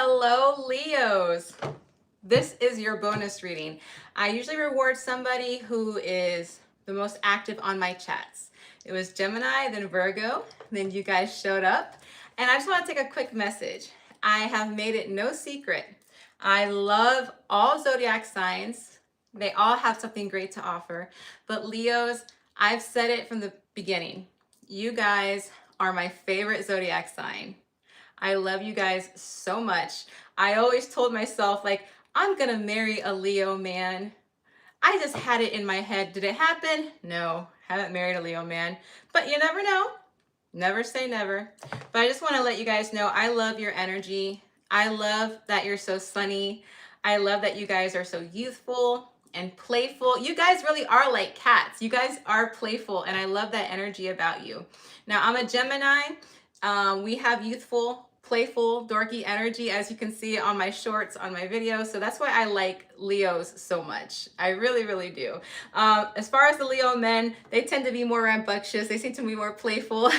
Hello, Leos. This is your bonus reading. I usually reward somebody who is the most active on my chats. It was Gemini, then Virgo, then you guys showed up. And I just want to take a quick message. I have made it no secret. I love all zodiac signs. They all have something great to offer. But Leos, I've said it from the beginning. You guys are my favorite zodiac sign. I love you guys so much. I always told myself, like, I'm gonna marry a Leo man. I just had it in my head. Did it happen? No, haven't married a Leo man. But you never know. Never say never. But I just want to let you guys know I love your energy. I love that you're so sunny. I love that you guys are so youthful and playful. You guys really are like cats. You guys are playful, and I love that energy about you. Now, I'm a Gemini. We have youthful, playful, dorky energy, as you can see on my shorts, on my videos. So that's why I like Leos so much. I really, really do. As far as the Leo men, they tend to be more rambunctious. They seem to be more playful.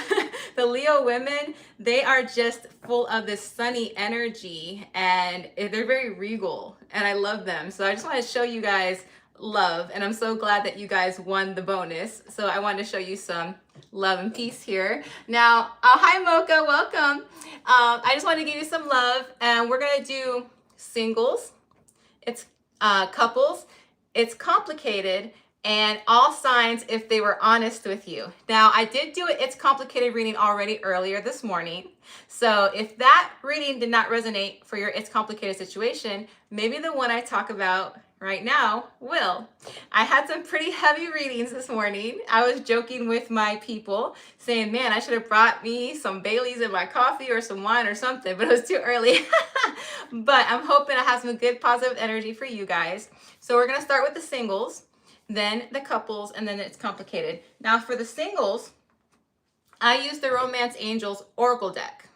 The Leo women, they are just full of this sunny energy, and they're very regal, and I love them. So I just want to show you guys love, and I'm so glad that you guys won the bonus. So I wanted to show you some love and peace here. Now, hi Mocha, welcome. I just want to give you some love, and we're gonna do singles, it's couples, it's complicated, and all signs if they were honest with you. Now, I did do It's Complicated reading already earlier this morning. So if that reading did not resonate for your It's Complicated situation, maybe the one I talk about right now will. I had some pretty heavy readings this morning. I was joking with my people saying, man, I should have brought me some Baileys in my coffee or some wine or something, but it was too early. But I'm hoping I have some good positive energy for you guys. So we're gonna start with the singles, then the couples, and then It's Complicated. Now for the singles, I use the Romance Angels Oracle deck.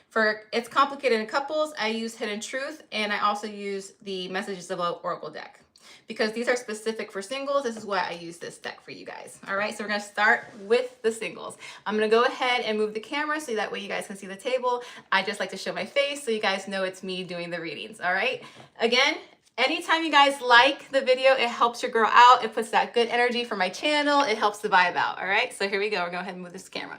For It's Complicated in couples, I use Hidden Truth, and I also use the Messages of Love Oracle deck. Because these are specific for singles, this is why I use this deck for you guys. All right, so we're gonna start with the singles. I'm gonna go ahead and move the camera so that way you guys can see the table. I just like to show my face so you guys know it's me doing the readings, all right? Again, anytime you guys like the video, it helps your girl out. It puts that good energy for my channel. It helps the vibe out, all right? So here we go, we're going to go ahead and move this camera.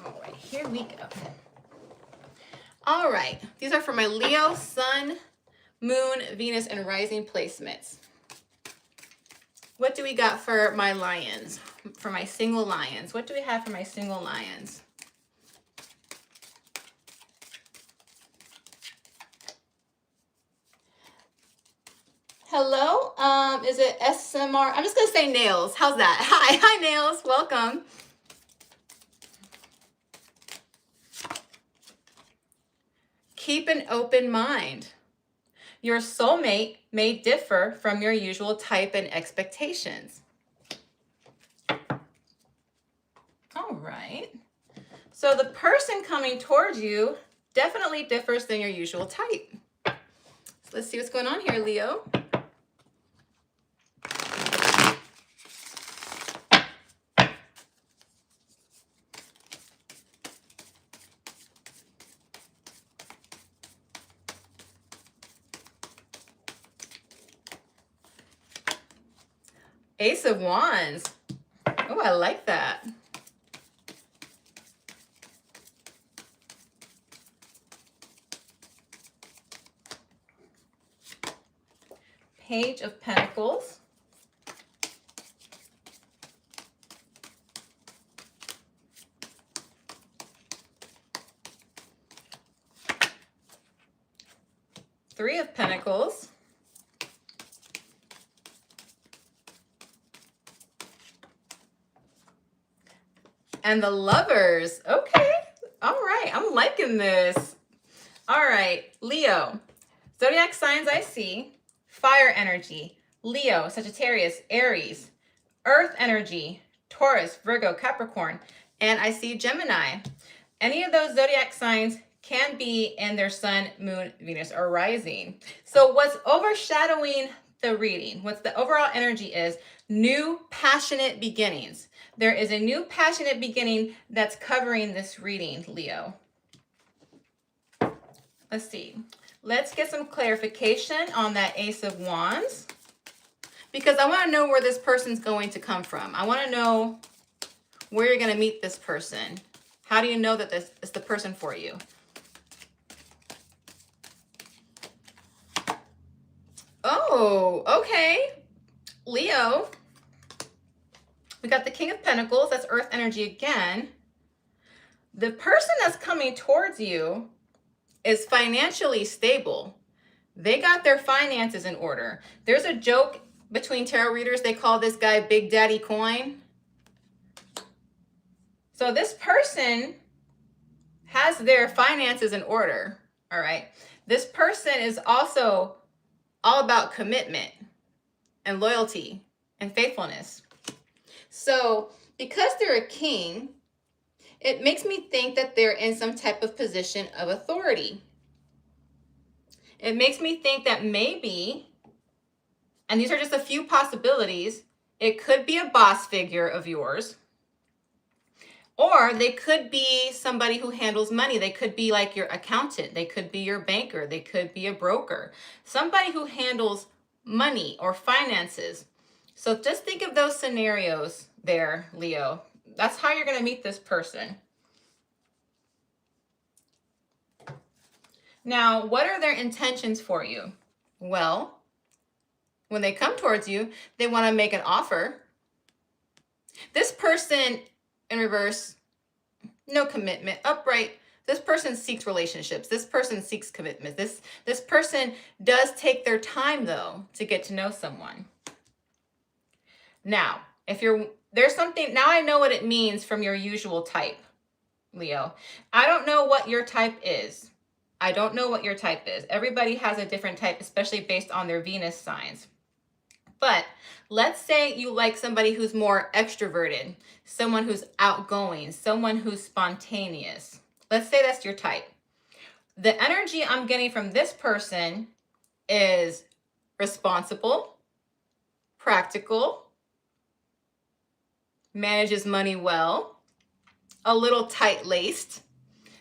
All right, here we go. All right, these are for my Leo, Sun, Moon, Venus, and Rising placements. What do we got for my lions? For my single lions? What do we have for my single lions? Hello, is it SMR? I'm just gonna say Nails. How's that? Hi Nails, welcome. Keep an open mind. Your soulmate may differ from your usual type and expectations. All right. So the person coming towards you definitely differs than your usual type. So let's see what's going on here, Leo. Ace of Wands. Oh, I like that. Page of Pentacles. Three of Pentacles. And the Lovers. Okay. All right. I'm liking this. All right. Leo. Zodiac signs I see. Fire energy. Leo, Sagittarius, Aries. Earth energy. Taurus, Virgo, Capricorn. And I see Gemini. Any of those zodiac signs can be in their sun, moon, Venus, or rising. So what's overshadowing the reading, what the overall energy is, new passionate beginnings. There is a new passionate beginning that's covering this reading, Leo. Let's see. Let's get some clarification on that Ace of Wands, because I want to know where this person's going to come from. I want to know where you're going to meet this person. How do you know that this is the person for you? Oh, okay. Leo, we got the King of Pentacles. That's Earth energy again. The person that's coming towards you is financially stable. They got their finances in order. There's a joke between tarot readers. They call this guy Big Daddy Coin. So this person has their finances in order, all right? This person is also all about commitment and loyalty and faithfulness. So because they're a king, it makes me think that they're in some type of position of authority. It makes me think that maybe, and these are just a few possibilities, it could be a boss figure of yours, or they could be somebody who handles money. They could be like your accountant. They could be your banker. They could be a broker. Somebody who handles money or finances. So just think of those scenarios there, Leo. That's how you're going to meet this person. Now, what are their intentions for you? Well, when they come towards you, they want to make an offer. This person in reverse, no commitment. Upright, this person seeks relationships. This person seeks commitment. This person does take their time, though, to get to know someone. Now, there's something, now I know what it means from your usual type, Leo. I don't know what your type is. I don't know what your type is. Everybody has a different type, especially based on their Venus signs. But let's say you like somebody who's more extroverted, someone who's outgoing, someone who's spontaneous. Let's say that's your type. The energy I'm getting from this person is responsible, practical, manages money well, a little tight-laced.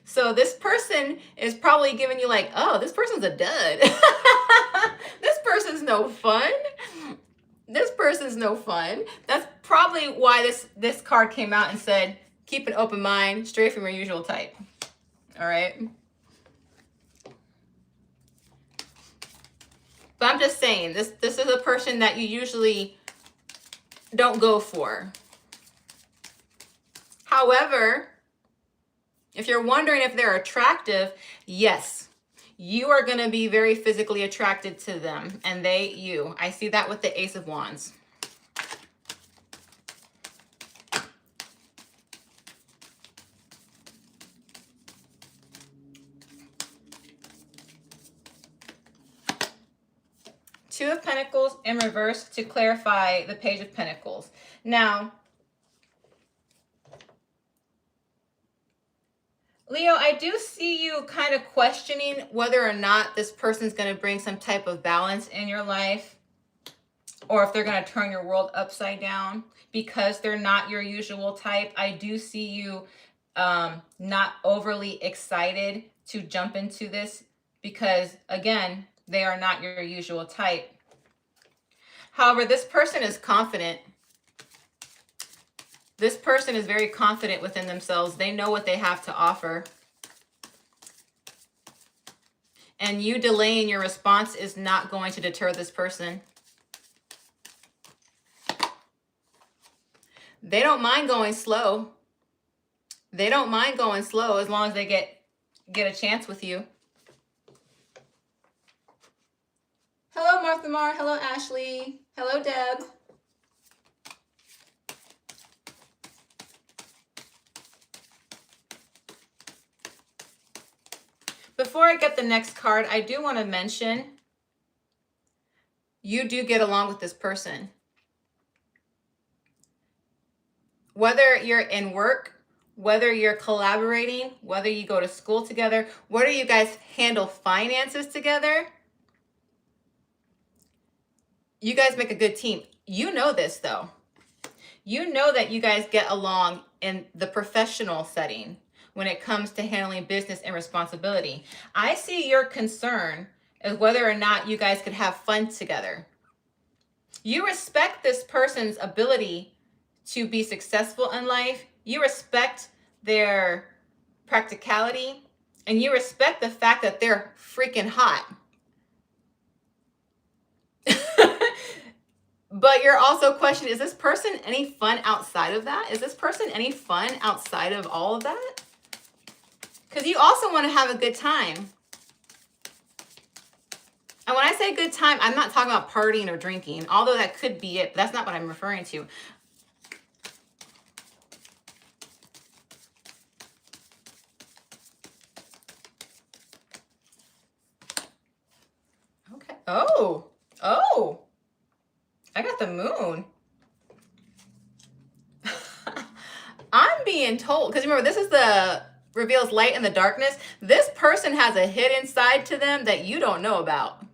So this person is probably giving you like, oh, this person's a dud. This person's no fun. This person's no fun. That's probably why this card came out and said, keep an open mind, straight from your usual type. All right. But I'm just saying, this is a person that you usually don't go for. However, if you're wondering if they're attractive, yes, you are going to be very physically attracted to them, and they you. I see that with the Ace of Wands. Two of Pentacles in reverse to clarify the Page of Pentacles. Now, Leo, I do see you kind of questioning whether or not this person's going to bring some type of balance in your life, or if they're going to turn your world upside down because they're not your usual type. I do see you not overly excited to jump into this because, again, they are not your usual type. However, this person is confident. This person is very confident within themselves. They know what they have to offer. And you delaying your response is not going to deter this person. They don't mind going slow. They don't mind going slow as long as they get a chance with you. Hello, Martha Mar. Hello, Ashley. Hello, Deb. Before I get the next card, I do want to mention you do get along with this person. Whether you're in work, whether you're collaborating, whether you go to school together, whether you guys handle finances together, you guys make a good team. You know this though. You know that you guys get along in the professional setting when it comes to handling business and responsibility. I see your concern as whether or not you guys could have fun together. You respect this person's ability to be successful in life. You respect their practicality, and you respect the fact that they're freaking hot. But you're also questioning, is this person any fun outside of that? Is this person any fun outside of all of that? Because you also want to have a good time. And when I say good time, I'm not talking about partying or drinking, although that could be it, but that's not what I'm referring to. Okay. Oh. I got the moon. I'm being told, because remember, this is the reveals light in the darkness. This person has a hidden side to them that you don't know about.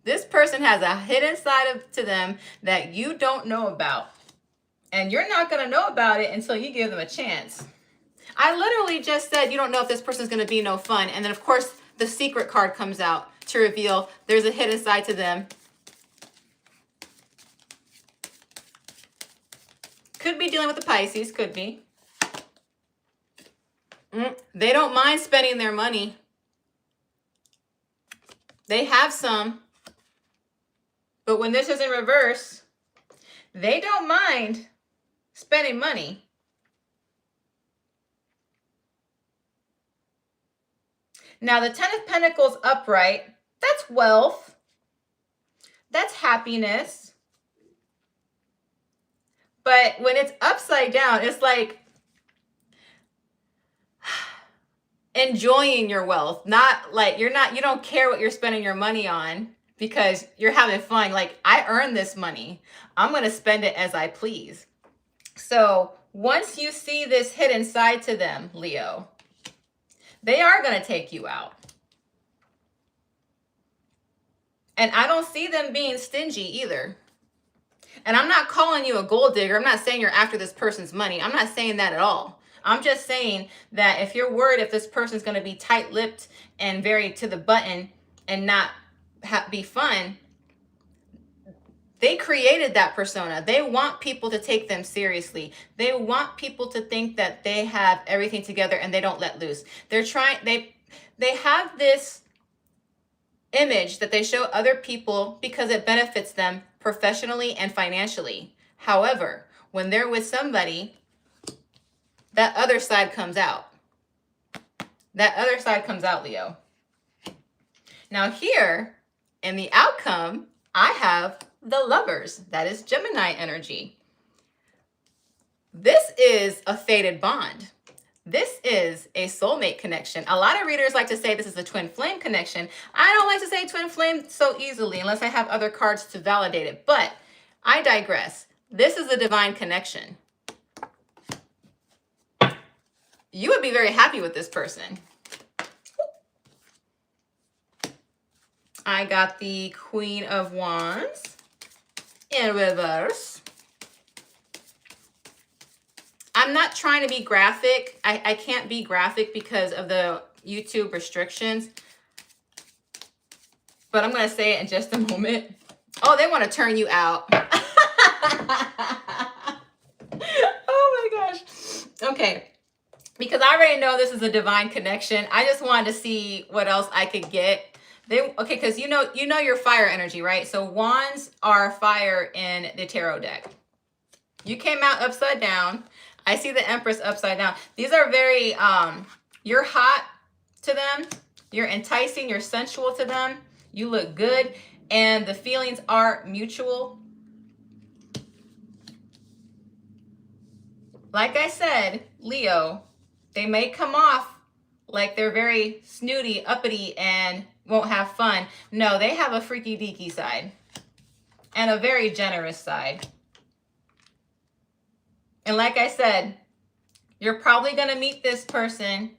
This person has a hidden side to them that you don't know about. And you're not going to know about it until you give them a chance. I literally just said you don't know if this person's going to be no fun. And then, of course, the secret card comes out to reveal there's a hidden side to them. Could be dealing with the Pisces. Could be. They don't mind spending their money. They have some. But when this is in reverse, they don't mind spending money. Now, the 10 of Pentacles upright, that's wealth. That's happiness. But when it's upside down, it's like enjoying your wealth. Not like you don't care what you're spending your money on because you're having fun. Like, I earned this money. I'm going to spend it as I please. So once you see this hidden side to them, Leo, they are going to take you out. And I don't see them being stingy either. And I'm not calling you a gold digger. I'm not saying you're after this person's money. I'm not saying that at all. I'm just saying that if you're worried if this person's going to be tight-lipped and very to the button and not be fun, they created that persona. They want people to take them seriously. They want people to think that they have everything together and they don't let loose. They're trying, they have this image that they show other people because it benefits them professionally and financially. However, when they're with somebody, that other side comes out. That other side comes out, Leo. Now here, in the outcome, I have the Lovers. That is Gemini energy. This is a fated bond. This is a soulmate connection. A lot of readers like to say this is a twin flame connection. I don't like to say twin flame so easily unless I have other cards to validate it. But I digress. This is a divine connection. You would be very happy with this person. I got the Queen of Wands in reverse. I'm not trying to be graphic. I can't be graphic because of the YouTube restrictions. But I'm going to say it in just a moment. Oh, they want to turn you out. Oh my gosh. Okay. Because I already know this is a divine connection. I just wanted to see what else I could get. Okay, because you know your fire energy, right? So wands are fire in the tarot deck. You came out upside down. I see the Empress upside down. These are very, you're hot to them. You're enticing. You're sensual to them. You look good. And the feelings are mutual. Like I said, Leo, they may come off like they're very snooty, uppity, and won't have fun. No, they have a freaky deaky side. And a very generous side. And like I said, you're probably going to meet this person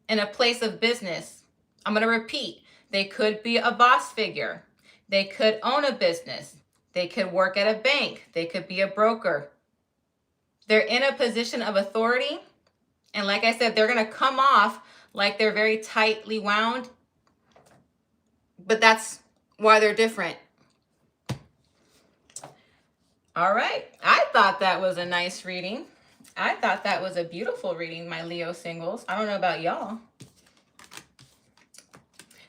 in a place of business. I'm going to repeat. They could be a boss figure. They could own a business. They could work at a bank. They could be a broker. They're in a position of authority. And like I said, they're going to come off like they're very tightly wound. But that's why they're different. All right. I thought that was a nice reading. I thought that was a beautiful reading, my Leo singles. I don't know about y'all.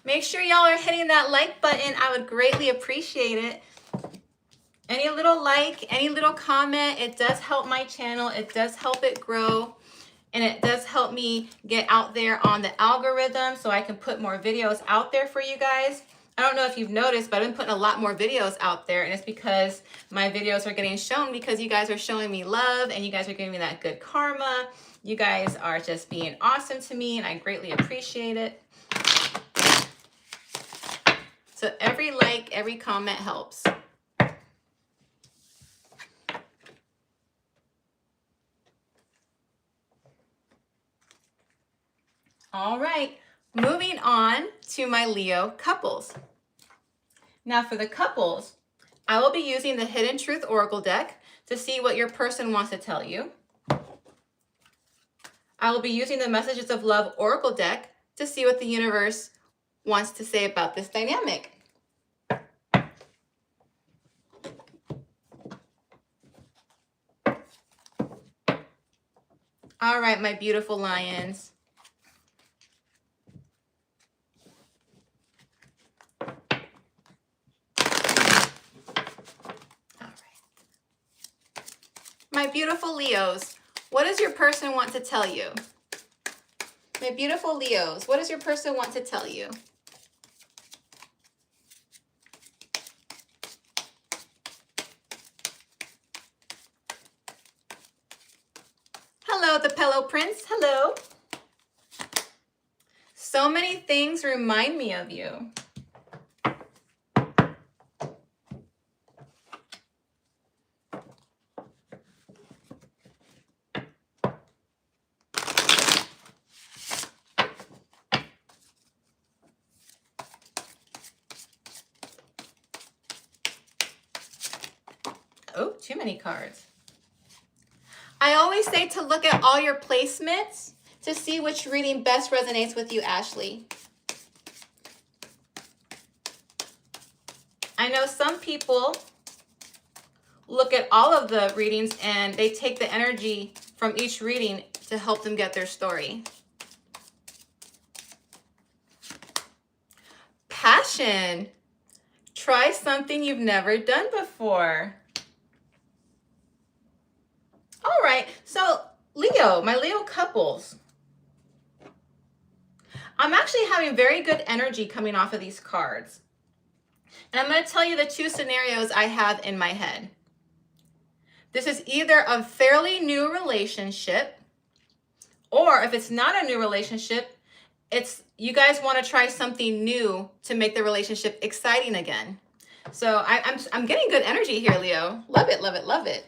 Make sure y'all are hitting that like button. I would greatly appreciate it. Any little like, any little comment, it does help my channel. It does help it grow. And it does help me get out there on the algorithm so I can put more videos out there for you guys. I don't know if you've noticed, but I've been putting a lot more videos out there, and it's because my videos are getting shown because you guys are showing me love and you guys are giving me that good karma. You guys are just being awesome to me, and I greatly appreciate it. So every like, every comment helps. All right, moving on to my Leo couples. Now for the couples, I will be using the Hidden Truth Oracle deck to see what your person wants to tell you. I will be using the Messages of Love Oracle deck to see what the universe wants to say about this dynamic. All right, my beautiful lions. My beautiful Leos, what does your person want to tell you? My beautiful Leos, what does your person want to tell you? Hello, the Pillow Prince. Hello. So many things remind me of you. Oh, too many cards. I always say to look at all your placements to see which reading best resonates with you, Ashley. I know some people look at all of the readings and they take the energy from each reading to help them get their story. Passion. Try something you've never done before. All right, so Leo, my Leo couples. I'm actually having very good energy coming off of these cards. And I'm going to tell you the two scenarios I have in my head. This is either a fairly new relationship, or if it's not a new relationship, it's you guys want to try something new to make the relationship exciting again. So I'm getting good energy here, Leo. Love it, love it, love it.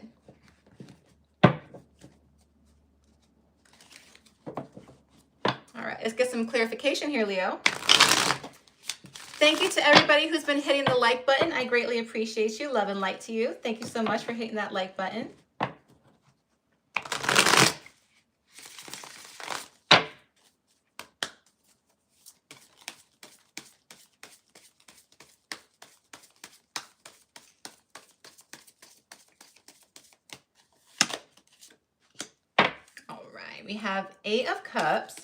All right, let's get some clarification here, Leo. Thank you to everybody who's been hitting the like button. I greatly appreciate you. Love and light to you. Thank you so much for hitting that like button. All right, we have 8 of Cups.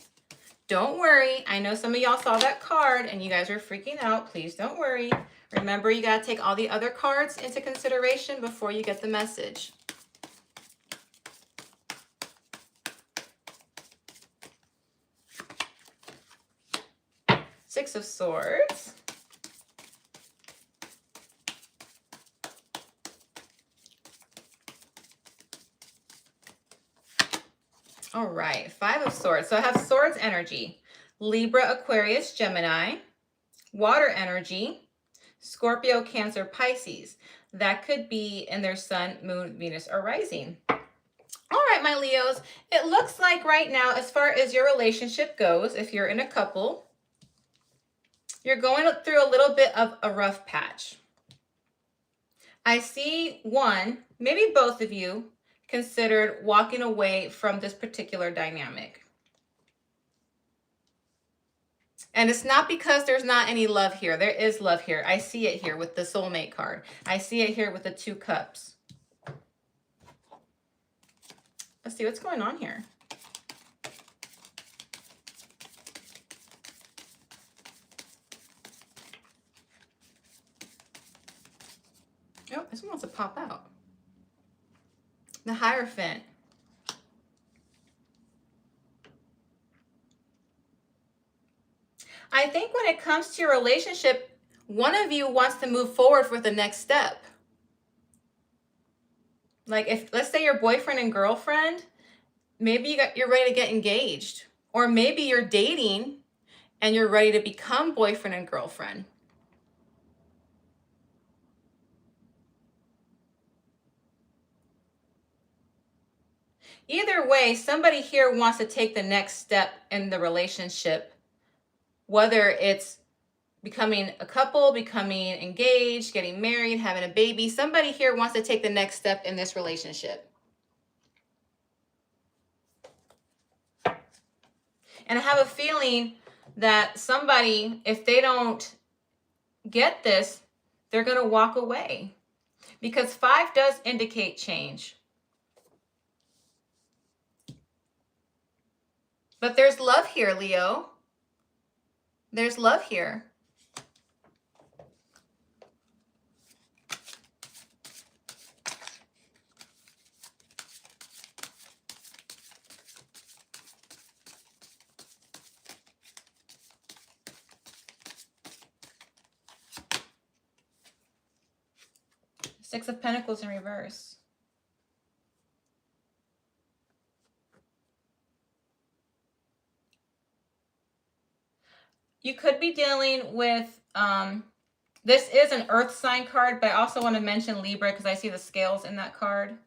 Don't worry. I know some of y'all saw that card and you guys are freaking out. Please don't worry. Remember, you got to take all the other cards into consideration before you get the message. Six of Swords. All right, 5 of Swords. So I have Swords energy, Libra, Aquarius, Gemini, water energy, Scorpio, Cancer, Pisces. That could be in their sun, moon, Venus, or rising. All right, my Leos, it looks like right now, as far as your relationship goes, if you're in a couple, You're going through a little bit of a rough patch. I see one, maybe both of you, considered walking away from this particular dynamic. And it's not because there's not any love here. There is love here. I see it here with the soulmate card. I see it here with the 2 cups. Let's see what's going on here. Oh, this one wants to pop out. The Hierophant. I think when it comes to your relationship, one of you wants to move forward for the next step. Like if, let's say your boyfriend and girlfriend, maybe you're ready to get engaged. Or maybe you're dating and you're ready to become boyfriend and girlfriend. Either way, somebody here wants to take the next step in the relationship, whether it's becoming a couple, becoming engaged, getting married, having a baby. Somebody here wants to take the next step in this relationship. And I have a feeling that somebody, if they don't get this, they're going to walk away. Because 5 does indicate change. But there's love here, Leo. There's love here. Six of Pentacles in reverse. You could be dealing with, this is an earth sign card, but I also want to mention Libra because I see the scales in that card.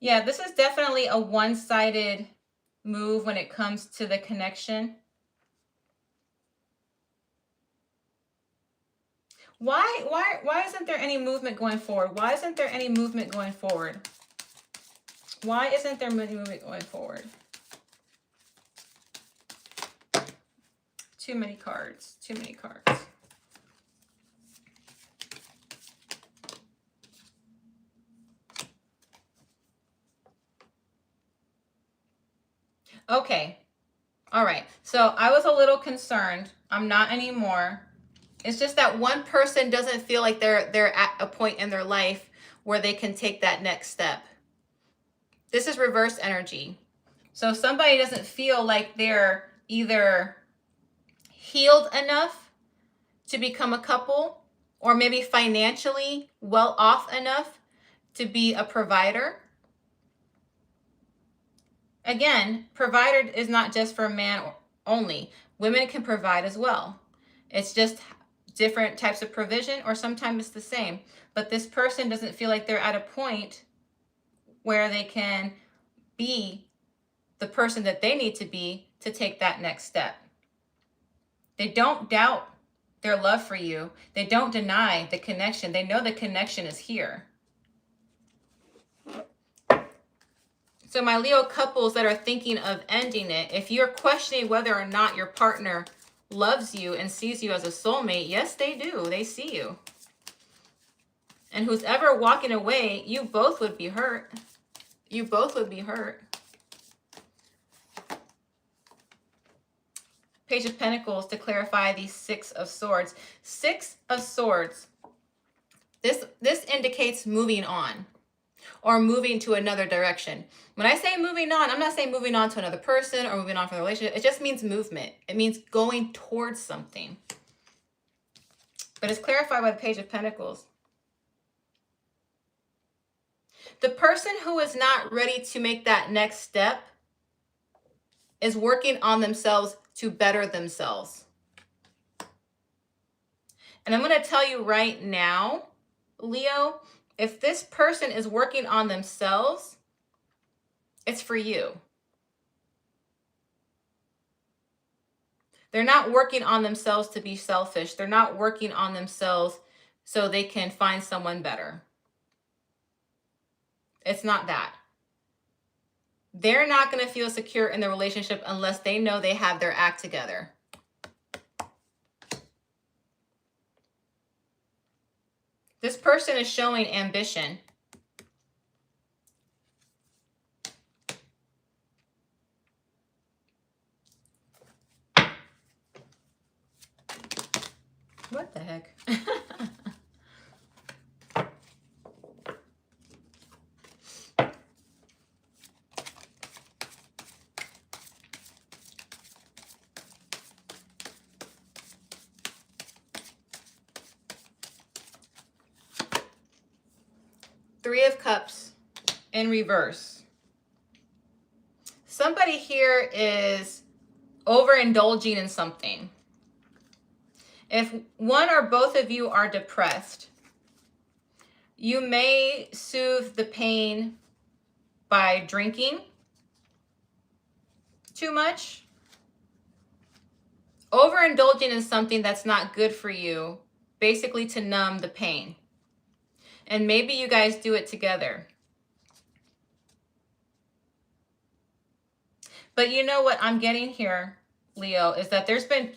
Yeah, this is definitely a one-sided move when it comes to the connection. Why isn't there any movement going forward? Why isn't there any movement going forward? Why isn't there any movement going forward? Too many cards. Too many cards. Okay. All right. So I was a little concerned. I'm not anymore. It's just that one person doesn't feel like they're at a point in their life where they can take that next step. This is reverse energy. So somebody doesn't feel like they're either healed enough to become a couple, or maybe financially well off enough to be a provider. Again, provider is not just for man only. Women can provide as well. It's just different types of provision, or sometimes it's the same. But this person doesn't feel like they're at a point where they can be the person that they need to be to take that next step. They don't doubt their love for you. They don't deny the connection. They know the connection is here. So my Leo couples that are thinking of ending it, if you're questioning whether or not your partner loves you and sees you as a soulmate, yes, they do. They see you. And who's ever walking away, you both would be hurt. You both would be hurt. Page of Pentacles to clarify the 6 of Swords. 6 of Swords. This indicates moving on or moving to another direction. When I say moving on, I'm not saying moving on to another person or moving on from the relationship. It just means movement. It means going towards something. But it's clarified by the Page of Pentacles. The person who is not ready to make that next step is working on themselves to better themselves. And I'm going to tell you right now, Leo, if this person is working on themselves, it's for you. They're not working on themselves to be selfish. They're not working on themselves so they can find someone better. It's not that. They're not going to feel secure in the relationship unless they know they have their act together. This person is showing ambition. What the heck? Three of Cups in reverse. Somebody here is overindulging in something. If one or both of you are depressed, you may soothe the pain by drinking too much. Overindulging in something that's not good for you, basically to numb the pain. And maybe you guys do it together. But you know what I'm getting here, Leo, is that there's been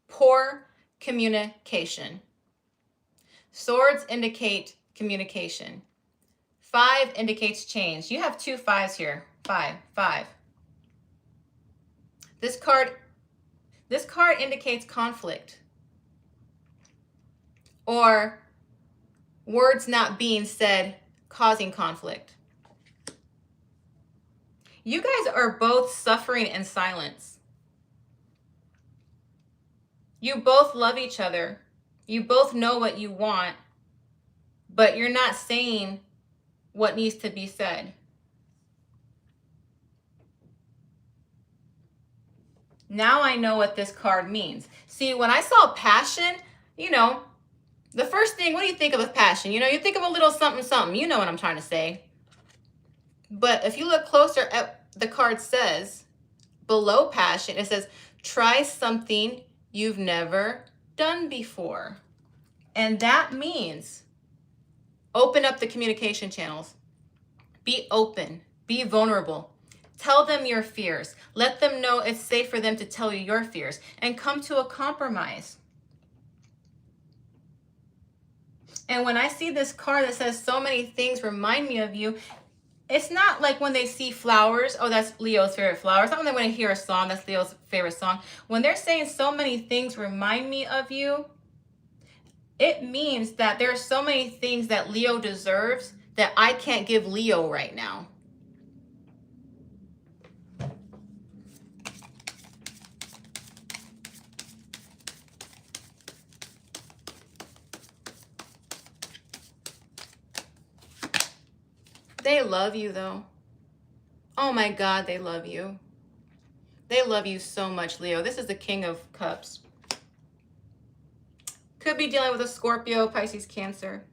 poor communication. Swords indicate communication. 5 indicates change. You have 2 5s here. 5, 5. This card indicates conflict. Or words not being said causing conflict. You guys are both suffering in silence. You both love each other. You both know what you want, but you're not saying what needs to be said. Now I know what this card means. See, when I saw passion, you know, the first thing, what do you think of a passion? You know, you think of a little something, something. You know what I'm trying to say. But if you look closer at the card says, below passion, it says, try something you've never done before. And that means open up the communication channels. Be open. Be vulnerable. Tell them your fears. Let them know it's safe for them to tell you your fears. And come to a compromise. And when I see this card that says so many things remind me of you, it's not like when they see flowers, oh, that's Leo's favorite flower. It's not when they want to hear a song, that's Leo's favorite song. When they're saying so many things remind me of you, it means that there are so many things that Leo deserves that I can't give Leo right now. They love you, though. Oh my God, they love you. They love you so much, Leo. This is the King of Cups. Could be dealing with a Scorpio, Pisces, Cancer.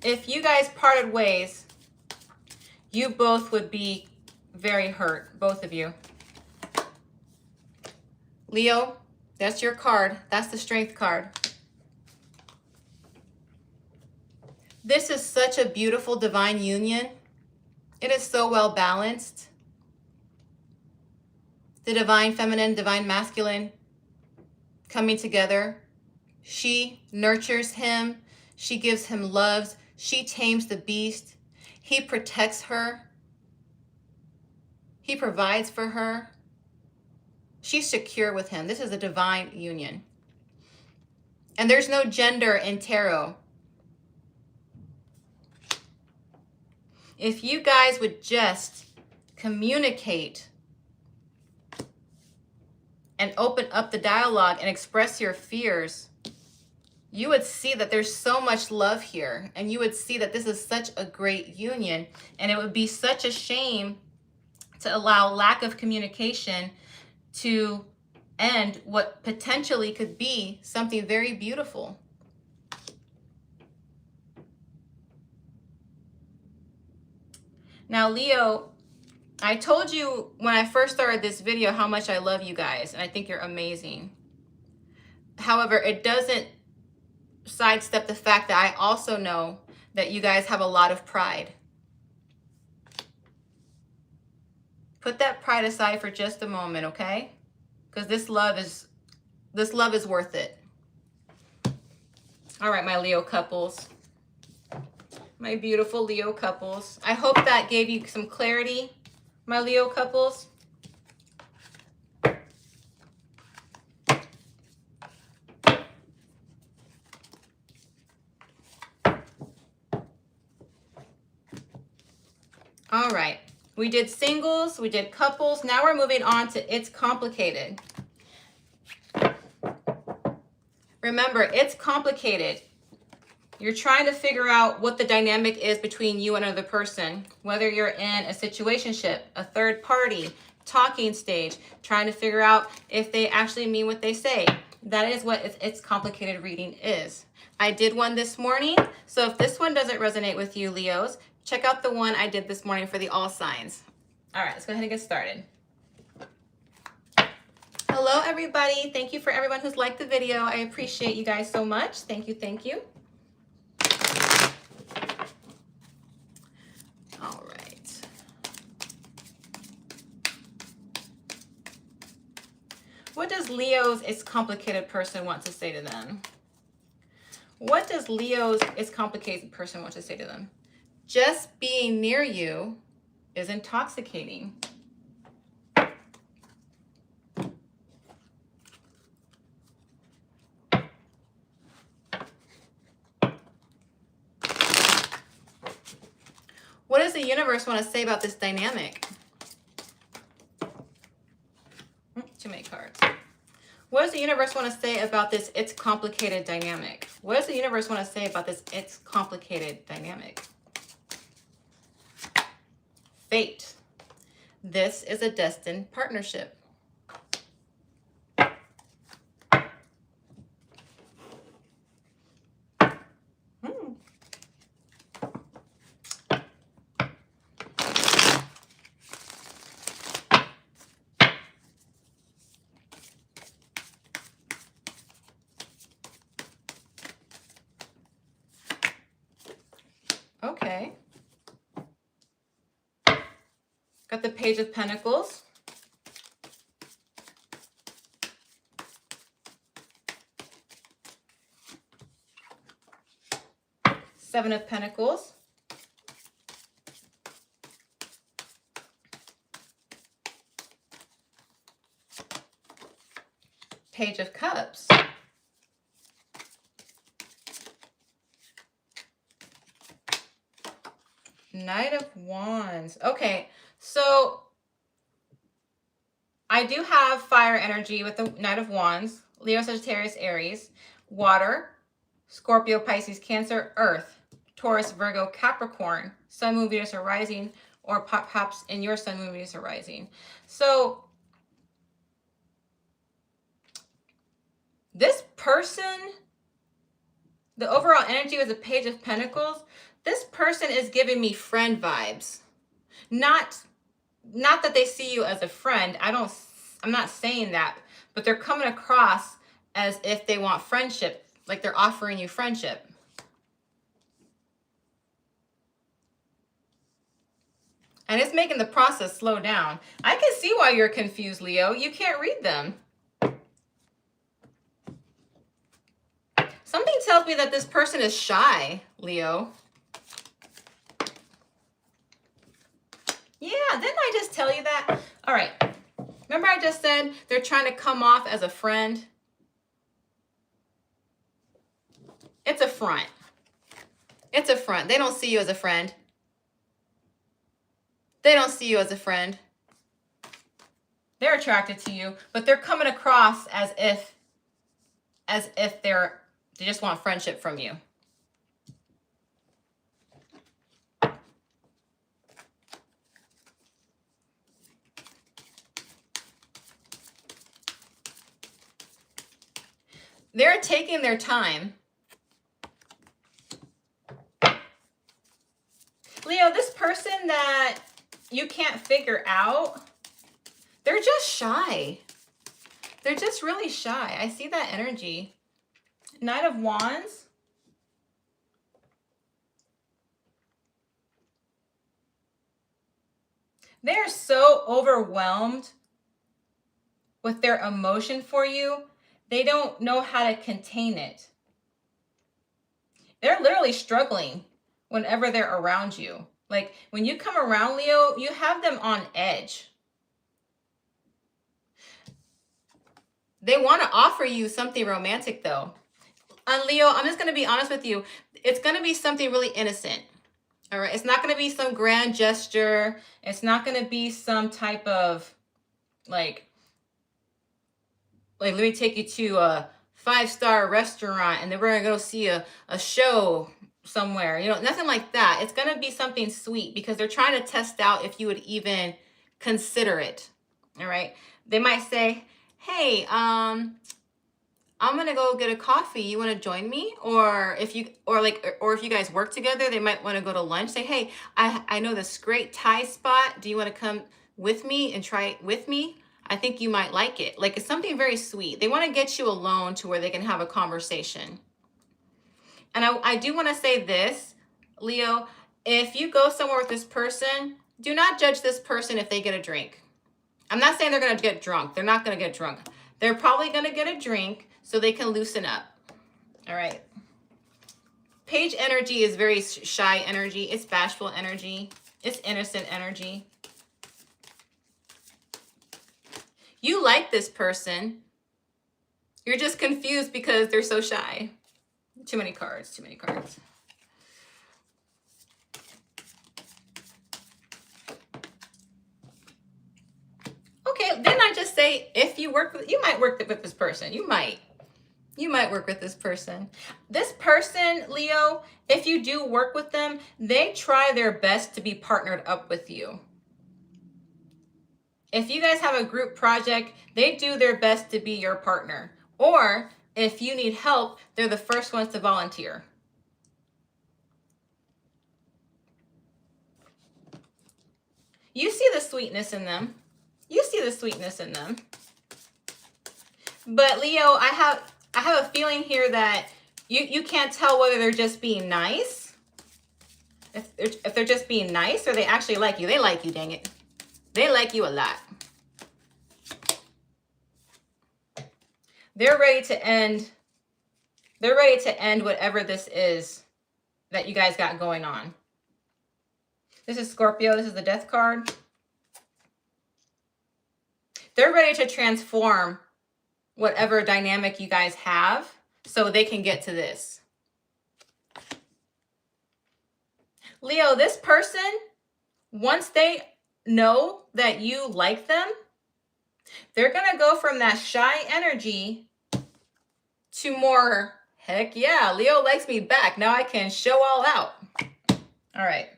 If you guys parted ways, you both would be very hurt, both of you. Leo, that's your card. That's the Strength card. This is such a beautiful divine union. It is so well balanced. The divine feminine, divine masculine coming together. She nurtures him. She gives him loves. She tames the beast. He protects her. He provides for her. She's secure with him. This is a divine union. And there's no gender in tarot. If you guys would just communicate and open up the dialogue and express your fears, you would see that there's so much love here. And you would see that this is such a great union. And it would be such a shame to allow lack of communication to end what potentially could be something very beautiful. Now, Leo, I told you when I first started this video how much I love you guys, and I think you're amazing. However, it doesn't sidestep the fact that I also know that you guys have a lot of pride. Put that pride aside for just a moment, okay? Because this love is worth it. All right, my Leo couples. My beautiful Leo couples. I hope that gave you some clarity, my Leo couples. All right, we did singles, we did couples. Now we're moving on to it's complicated. Remember, it's complicated. You're trying to figure out what the dynamic is between you and another person, whether you're in a situationship, a third party, talking stage, trying to figure out if they actually mean what they say. That is what it's complicated reading is. I did one this morning, so if this one doesn't resonate with you, Leos, check out the one I did this morning for the all signs. All right, let's go ahead and get started. Hello, everybody. Thank you for everyone who's liked the video. I appreciate you guys so much. Thank you, thank you. All right. What does Leo's it's complicated person want to say to them? What does Leo's it's complicated person want to say to them? Just being near you is intoxicating. What does the universe want to say about this dynamic? Too many cards. What does the universe want to say about this it's complicated dynamic? What does the universe want to say about this it's complicated dynamic? Fate. This is a destined partnership. Okay. Got the Page of Pentacles. Seven of Pentacles. Page of Cups. Knight of Wands. Okay, so I do have fire energy with the Knight of Wands. Leo, Sagittarius, Aries. Water. Scorpio, Pisces, Cancer. Earth. Taurus, Virgo, Capricorn. Sun, Moon, Venus are rising, or perhaps in your Sun, Moon, Venus are rising. So this person, the overall energy was a Page of Pentacles. This person is giving me friend vibes. Not that they see you as a friend. I'm not saying that, but they're coming across as if they want friendship, like they're offering you friendship. And it's making the process slow down. I can see why you're confused, Leo. You can't read them. Something tells me that this person is shy, Leo. Yeah, didn't I just tell you that? All right. Remember I just said they're trying to come off as a friend? It's a front. It's a front. They don't see you as a friend. They don't see you as a friend. They're attracted to you, but they're coming across as if they just want friendship from you. They're taking their time. Leo, this person that you can't figure out, they're just shy. They're just really shy. I see that energy. Knight of Wands. They're so overwhelmed with their emotion for you. They don't know how to contain it. They're literally struggling whenever they're around you. Like when you come around, Leo, you have them on edge. They want to offer you something romantic though. And Leo, I'm just going to be honest with you. It's going to be something really innocent. All right. It's not going to be some grand gesture. It's not going to be some type of like let me take you to a 5-star restaurant and then we're going to go see a show somewhere. You know, nothing like that. It's going to be something sweet because they're trying to test out if you would even consider it. All right. They might say, hey, I'm gonna go get a coffee. You want to join me? Or if you guys work together, they might want to go to lunch. Say, hey, I know this great Thai spot. Do you want to come with me and try it with me? I think you might like it. Like it's something very sweet. They want to get you alone to where they can have a conversation. And I do want to say this, Leo, if you go somewhere with this person, do not judge this person if they get a drink. I'm not saying they're going to get drunk. They're not going to get drunk. They're probably going to get a drink so they can loosen up. All right. Page energy is very shy energy. It's bashful energy. It's innocent energy. You like this person. You're just confused because they're so shy. Too many cards, too many cards. Okay, then I just say, if you work with, you might work with this person. You might work with this person. This person, Leo, if you do work with them, they try their best to be partnered up with you. If you guys have a group project, they do their best to be your partner. Or if you need help, they're the first ones to volunteer. You see the sweetness in them. You see the sweetness in them. But Leo, I have a feeling here that you can't tell whether they're just being nice. If they're just being nice or they actually like you. They like you, dang it. They like you a lot. They're ready to end. They're ready to end whatever this is that you guys got going on. This is Scorpio. This is the Death card. They're ready to transform whatever dynamic you guys have so they can get to this. Leo, this person, once they know that you like them, they're going to go from that shy energy to more, heck yeah, Leo likes me back. Now I can show all out. All right.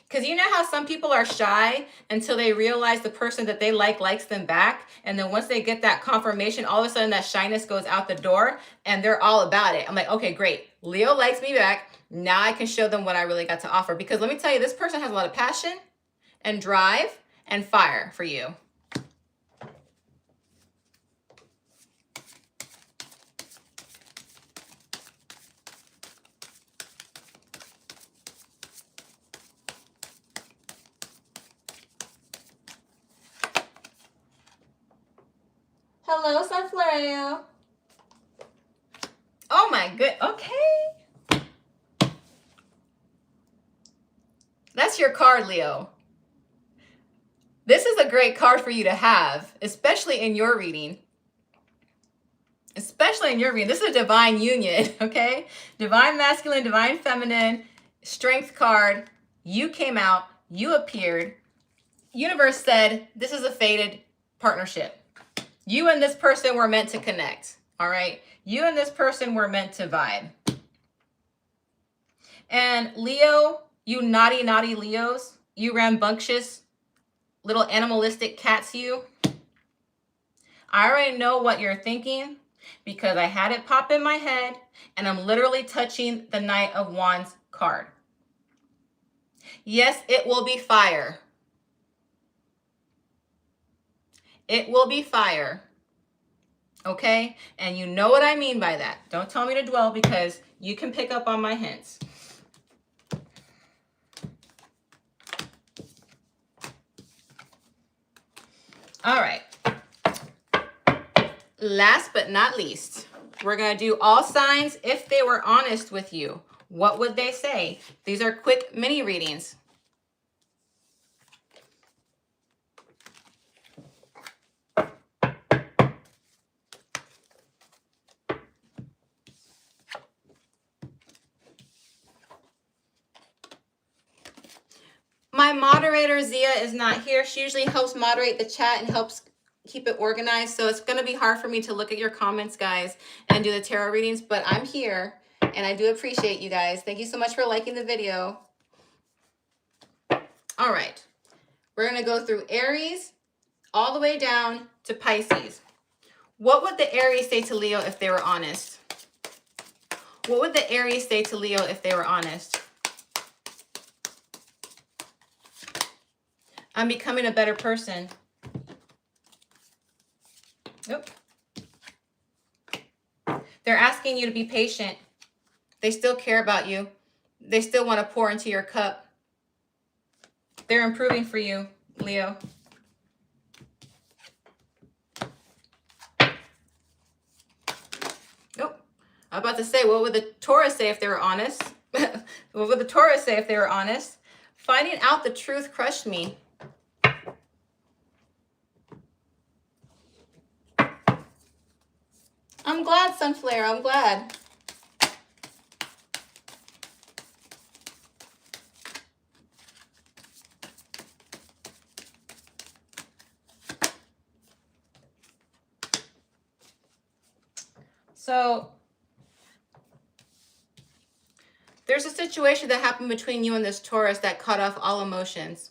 Because you know how some people are shy until they realize the person that they like likes them back. And then once they get that confirmation, all of a sudden that shyness goes out the door and they're all about it. I'm like, okay, great. Leo likes me back. Now I can show them what I really got to offer. Because let me tell you, this person has a lot of passion and drive and fire for you. Hello, Sunflower. Oh my good. Okay. That's your card, Leo. This is a great card for you to have, especially in your reading. Especially in your reading. This is a divine union, okay? Divine masculine, divine feminine, strength card. You came out, you appeared. Universe said, this is a fated partnership. You and this person were meant to connect, all right? You and this person were meant to vibe. And Leo, you naughty, naughty Leos, you rambunctious, little animalistic cats, you. I already know what you're thinking. because I had it pop in my head and I'm literally touching the Knight of Wands card. Yes, it will be fire. It will be fire. Okay? And you know what I mean by that. Don't tell me to dwell because you can pick up on my hints. All right. Last but not least, we're going to do all signs if they were honest with you. What would they say? These are quick mini readings. My moderator, Zia, is not here. She usually helps moderate the chat and helps keep it organized. So it's going to be hard for me to look at your comments, guys, and do the tarot readings. But I'm here, and I do appreciate you guys. Thank you so much for liking the video. All right. We're going to go through Aries all the way down to Pisces. What would the Aries say to Leo if they were honest? What would the Aries say to Leo if they were honest? I'm becoming a better person. Nope. They're asking you to be patient. They still care about you. They still want to pour into your cup. They're improving for you, Leo. Nope. I'm about to say, what would the Taurus say if they were honest? What would the Taurus say if they were honest? Finding out the truth crushed me. I'm glad, Sunflare. I'm glad. So there's a situation that happened between you and this Taurus that cut off all emotions.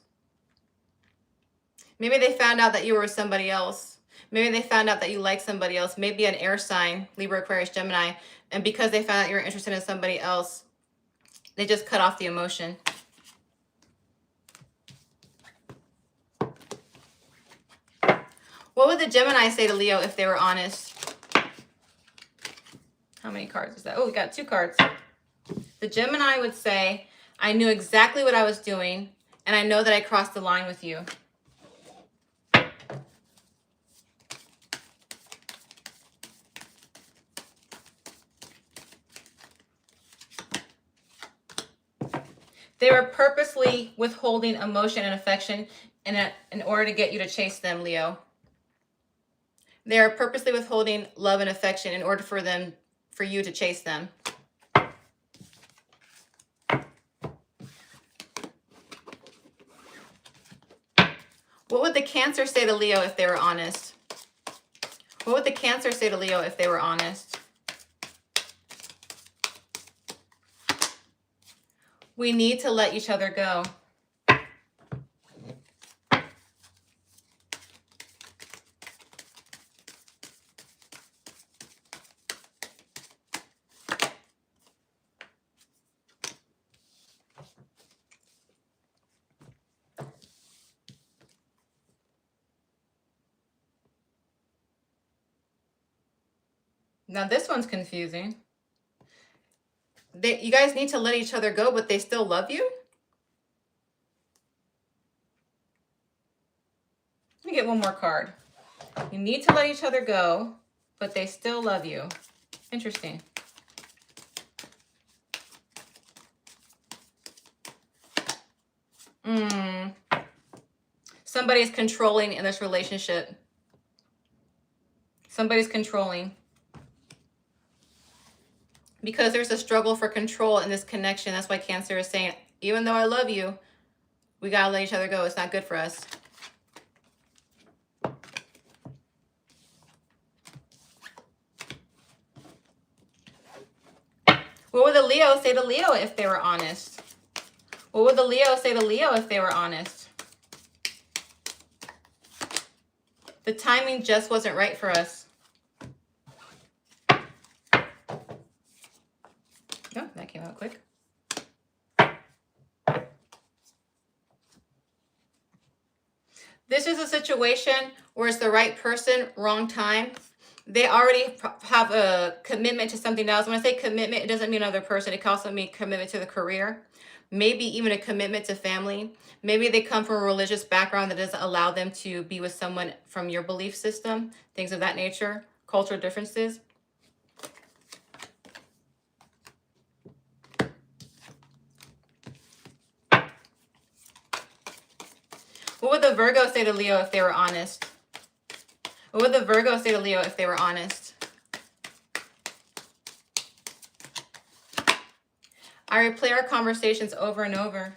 Maybe they found out that you were with somebody else. Maybe they found out that you like somebody else, maybe an air sign, Libra, Aquarius, Gemini. And because they found out you were interested in somebody else, they just cut off the emotion. What would the Gemini say to Leo if they were honest? How many cards is that? Oh, we got 2 cards. The Gemini would say, I knew exactly what I was doing, and I know that I crossed the line with you. They were purposely withholding emotion and affection in order to get you to chase them, Leo. They are purposely withholding love and affection in order for you to chase them. What would the Cancer say to Leo if they were honest? What would the Cancer say to Leo if they were honest? We need to let each other go. Now this one's confusing. You guys need to let each other go, but they still love you? Let me get one more card. You need to let each other go, but they still love you. Interesting. Somebody's controlling in this relationship. Somebody's controlling. Because there's a struggle for control in this connection. That's why Cancer is saying, even though I love you, we gotta let each other go. It's not good for us. What would the Leo say to Leo if they were honest? What would the Leo say to Leo if they were honest? The timing just wasn't right for us. that out quick. This is a situation where it's the right person, wrong time. They already have a commitment to something else. When I say commitment, it doesn't mean another person. It can also mean commitment to the career, maybe even a commitment to family. Maybe they come from a religious background that doesn't allow them to be with someone from your belief system, things of that nature, cultural differences. What would the Virgo say to Leo if they were honest? What would the Virgo say to Leo if they were honest? I replay our conversations over and over.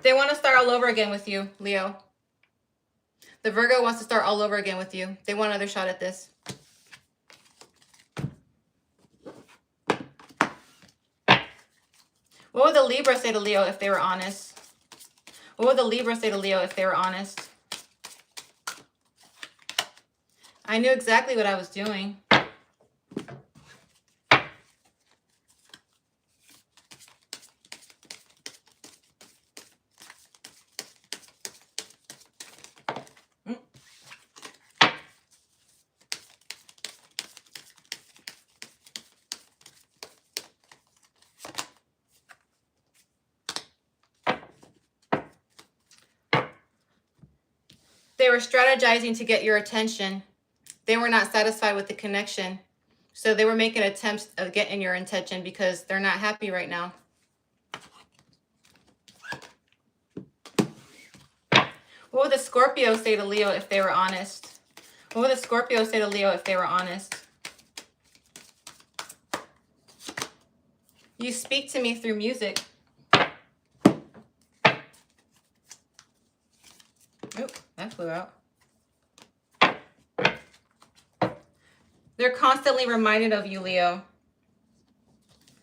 They want to start all over again with you, Leo. The Virgo wants to start all over again with you. They want another shot at this. What would the Libra say to Leo if they were honest? What would the Libra say to Leo if they were honest? I knew exactly what I was doing. They were strategizing to get your attention. They were not satisfied with the connection. So they were making attempts of getting your attention because they're not happy right now. What would the Scorpio say to Leo if they were honest? What would the Scorpio say to Leo if they were honest? You speak to me through music. Oop, that flew out. They're constantly reminded of you, Leo.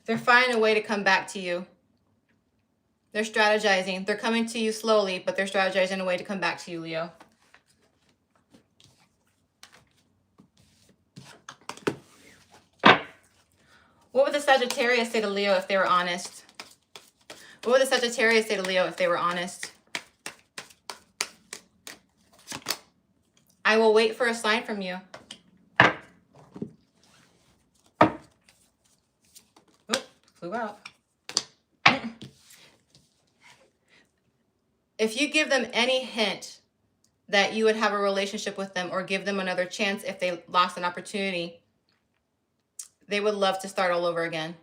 They're finding a way to come back to you. They're strategizing. They're coming to you slowly, but they're strategizing a way to come back to you, Leo. What would the Sagittarius say to Leo if they were honest? What would the Sagittarius say to Leo if they were honest? I will wait for a sign from you. Oop, flew out. If you give them any hint that you would have a relationship with them or give them another chance if they lost an opportunity, they would love to start all over again.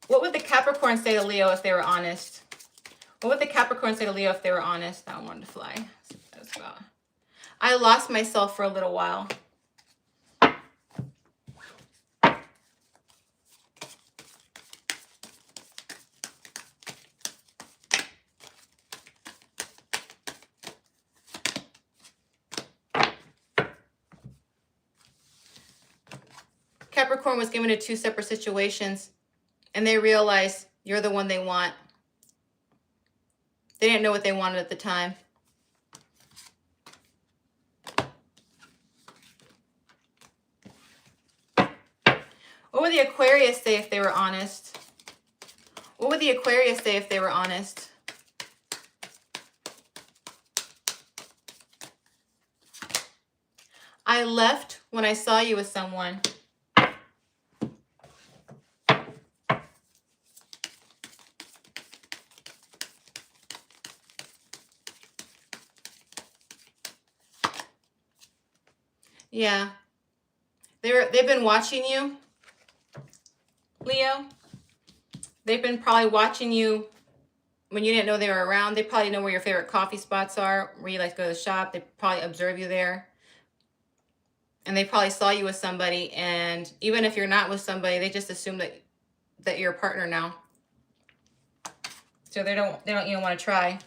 What would the Capricorn say to Leo if they were honest? What would the Capricorn say to Leo if they were honest? That one wanted to fly. That's about. I lost myself for a little while. Capricorn was given to two separate situations, and they realized you're the one they want. They didn't know what they wanted at the time. What would the Aquarius say if they were honest? What would the Aquarius say if they were honest? I left when I saw you with someone. Yeah. They've been watching you, Leo. They've been probably watching you when you didn't know they were around. They probably know where your favorite coffee spots are, where you like to go to the shop. They probably observe you there. And they probably saw you with somebody, and even if you're not with somebody, they just assume that you're a partner now. So they don't even want to try.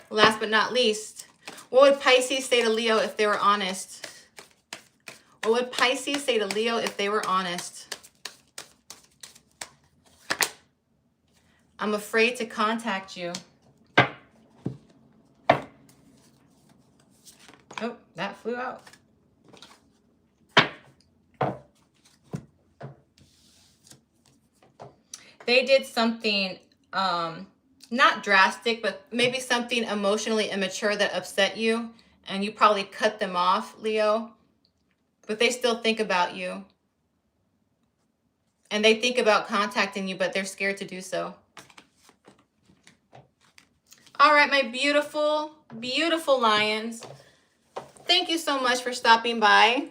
Last but not least, what would Pisces say to Leo if they were honest? What would Pisces say to Leo if they were honest? I'm afraid to contact you. Oh, that flew out. They did something not drastic, but maybe something emotionally immature that upset you, and you probably cut them off, Leo. But they still think about you. And they think about contacting you, but they're scared to do so. All right, my beautiful, beautiful lions. Thank you so much for stopping by.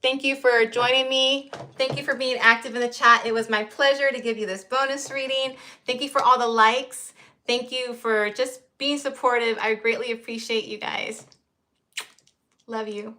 Thank you for joining me. Thank you for being active in the chat. It was my pleasure to give you this bonus reading. Thank you for all the likes. Thank you for just being supportive. I greatly appreciate you guys. Love you.